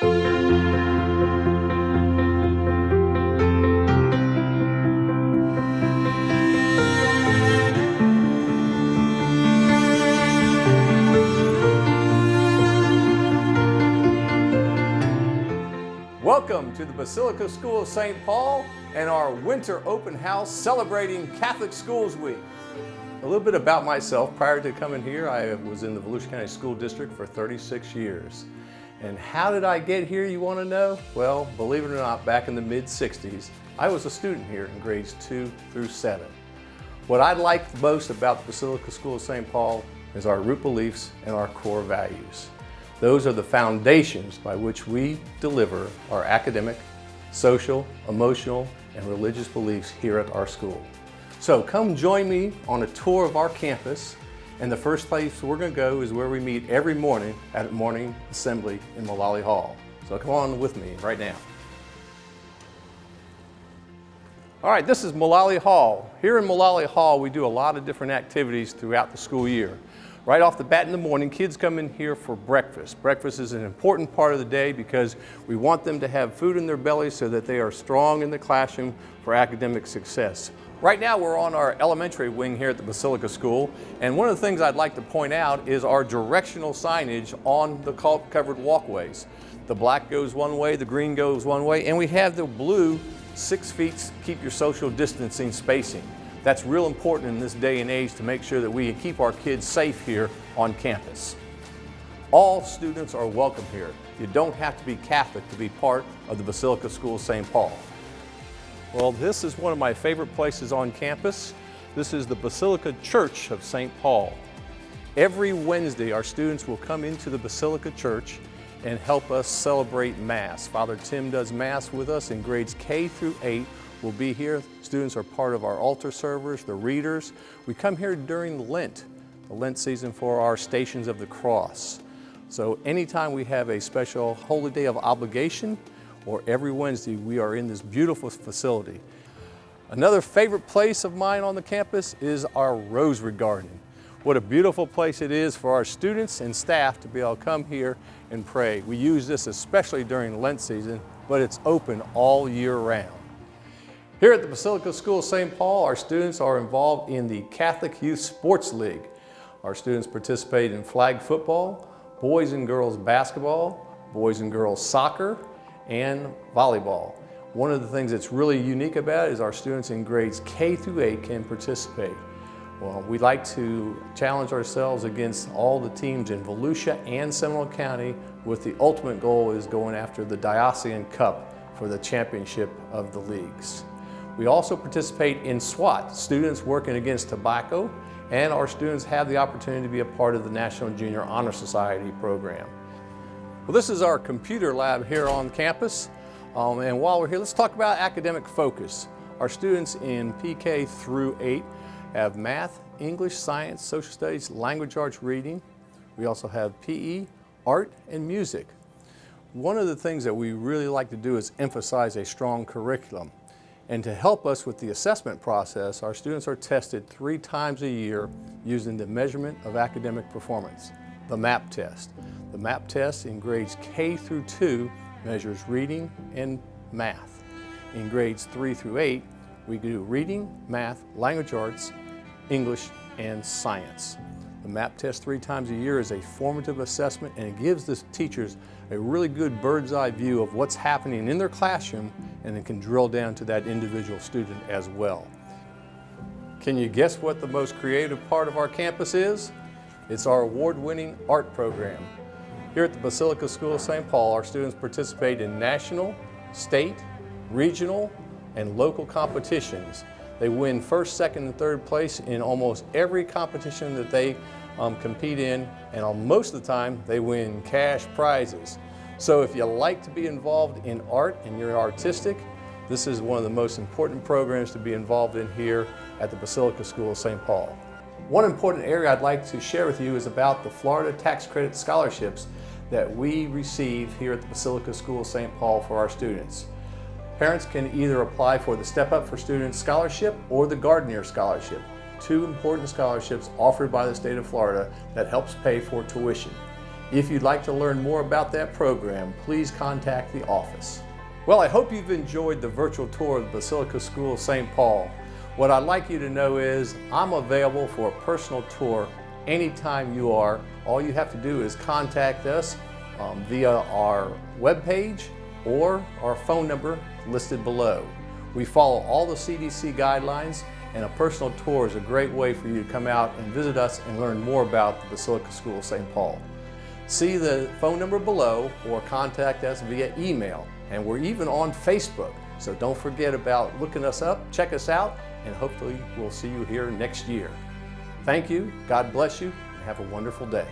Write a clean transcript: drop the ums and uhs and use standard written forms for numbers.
Welcome to the Basilica School of St. Paul and our winter open house celebrating Catholic Schools Week. A little bit about myself. Prior to coming here, I was in the Volusia County School District for 36 years. And how did I get here, you want to know? Well, believe it or not, back in the mid-60s, I was a student here in grades 2 through 7. What I liked most about the Basilica School of St. Paul is our root beliefs and our core values. Those are the foundations by which we deliver our academic, social, emotional, and religious beliefs here at our school. So come join me on a tour of our campus, and the first place we're going to go is where we meet every morning at morning assembly in Mulally Hall. So come on with me right now. All right, this is Mulally Hall. Here in Mulally Hall, we do a lot of different activities throughout the school year. Right off the bat in the morning, kids come in here for breakfast. Breakfast is an important part of the day because we want them to have food in their bellies so that they are strong in the classroom for academic success. Right now we're on our elementary wing here at the Basilica School, and one of the things I'd like to point out is our directional signage on the covered walkways. The black goes one way, the green goes one way, and we have the blue 6 feet, keep your social distancing spacing. That's real important in this day and age to make sure that we keep our kids safe here on campus. All students are welcome here. You don't have to be Catholic to be part of the Basilica School of St. Paul. Well, this is one of my favorite places on campus. This is the Basilica Church of St. Paul. Every Wednesday, our students will come into the Basilica Church and help us celebrate Mass. Father Tim does Mass with us in grades K through 8. We'll be here. Students are part of our altar servers, the readers. We come here during Lent, the Lent season for our Stations of the Cross. So anytime we have a special holy day of obligation, or every Wednesday, we are in this beautiful facility. Another favorite place of mine on the campus is our Rosary Garden. What a beautiful place it is for our students and staff to be able to come here and pray. We use this especially during Lent season, but it's open all year round. Here at the Basilica School of St. Paul, our students are involved in the Catholic Youth Sports League. Our students participate in flag football, boys and girls basketball, boys and girls soccer, and volleyball. One of the things that's really unique about it is our students in grades K through 8 can participate. Well, we like to challenge ourselves against all the teams in Volusia and Seminole County with the ultimate goal is going after the Diocesan Cup for the championship of the leagues. We also participate in SWAT, Students Working Against Tobacco, and our students have the opportunity to be a part of the National Junior Honor Society program. Well, this is our computer lab here on campus, and while we're here, let's talk about academic focus. Our students in PK through 8 have math, English, science, social studies, language arts, reading. We also have PE, art, and music. One of the things that we really like to do is emphasize a strong curriculum. And to help us with the assessment process, our students are tested 3 times a year using the measurement of academic performance, the MAP test. The MAP test in grades K through 2 measures reading and math. In grades 3 through 8, we do reading, math, language arts, English, and science. The MAP test 3 times a year is a formative assessment, and it gives the teachers a really good bird's eye view of what's happening in their classroom, and it can drill down to that individual student as well. Can you guess what the most creative part of our campus is? It's our award-winning art program. Here at the Basilica School of St. Paul, our students participate in national, state, regional, and local competitions. They win first, second, and third place in almost every competition that they compete in, and most of the time they win cash prizes. So if you like to be involved in art and you're artistic, this is one of the most important programs to be involved in here at the Basilica School of St. Paul. One important area I'd like to share with you is about the Florida tax credit scholarships that we receive here at the Basilica School of St. Paul for our students. Parents can either apply for the Step Up for Students Scholarship or the Gardner Scholarship, 2 important scholarships offered by the state of Florida that helps pay for tuition. If you'd like to learn more about that program, please contact the office. Well, I hope you've enjoyed the virtual tour of the Basilica School of St. Paul. What I'd like you to know is I'm available for a personal tour anytime you are. All you have to do is contact us via our webpage or our phone number listed below. We follow all the CDC guidelines, and a personal tour is a great way for you to come out and visit us and learn more about the Basilica School of St. Paul. See the phone number below or contact us via email. And we're even on Facebook, so don't forget about looking us up, check us out, and hopefully we'll see you here next year. Thank you, God bless you, and have a wonderful day.